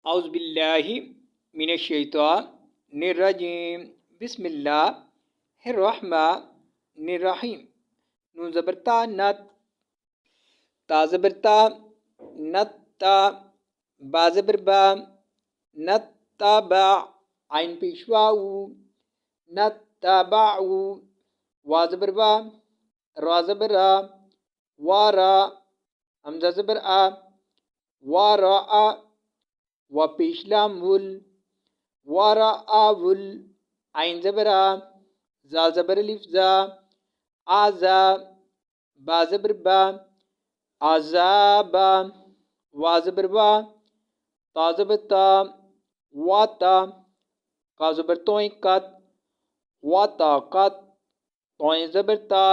اعوذ باللہ من الشیطان الرجیم بسم اللہ الرحمن الرحیم نون زبر تا نت تا زبر تا نت تا با زبر با نت تا با عین پیش واو نت تا باعو وا زبر وا را زبر را وارا حمزہ زبر آ وارا آ و پیش لام ول وارا آول عین زبر آ زا زبر الف زا آزا با زبر با عذابا وا زبر وا تا زبر تا واتا کا زبر توئیں قط واتا قط توئیں زبر تا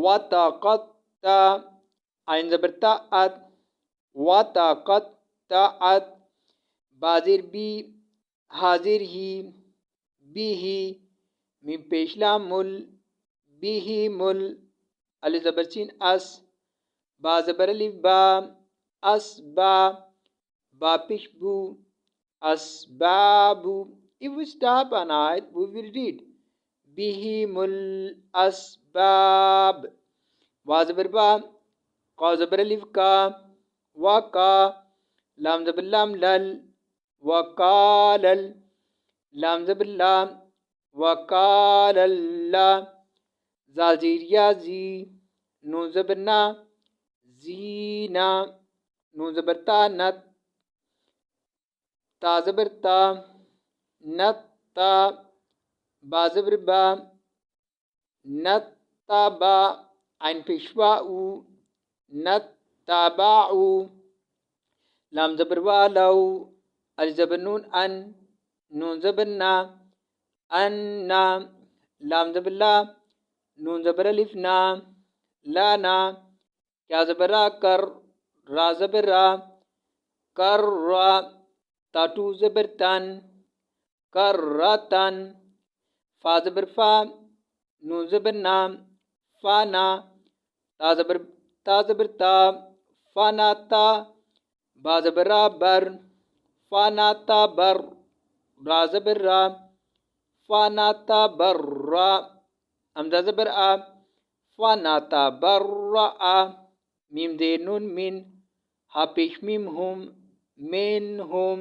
واتا قط تا عین زبر تا ات واتا قط تا ات بازر بی حاضر ہی بی ہی میم پیش لام مل بی ہی مل الف زبر سین اس با زبر الف با اس با با پیش بو اسباب. If we stop an ayat, we will read بهم الأسباب. وا زبر با قا زبر الف کا وکا لام زبر لام لل وقالل لام زبر لام وقال اللہ زا زیر یا زی نون زبر نا زینا نون زبر تا نت تا زبر تا نت تا با زبر با نت تا با عین پیشوا او نت تابعو لام زبر والو الف زبر نون ان نون زبر نا ان نا لام زبر لا نون زبر الف نا لا نا کیا زبر را کر را زبر را کر را تاٹو زبر تن کر رتن فا زبر فا نون زبر نا فانا تا زبر تا فانا تا با زبر را بر فانا تا بر را زبر را فانا تا بر را حمزہ زبر آ فانا تا بر را میم دیر نون من ہا پیش میم ہم من ہم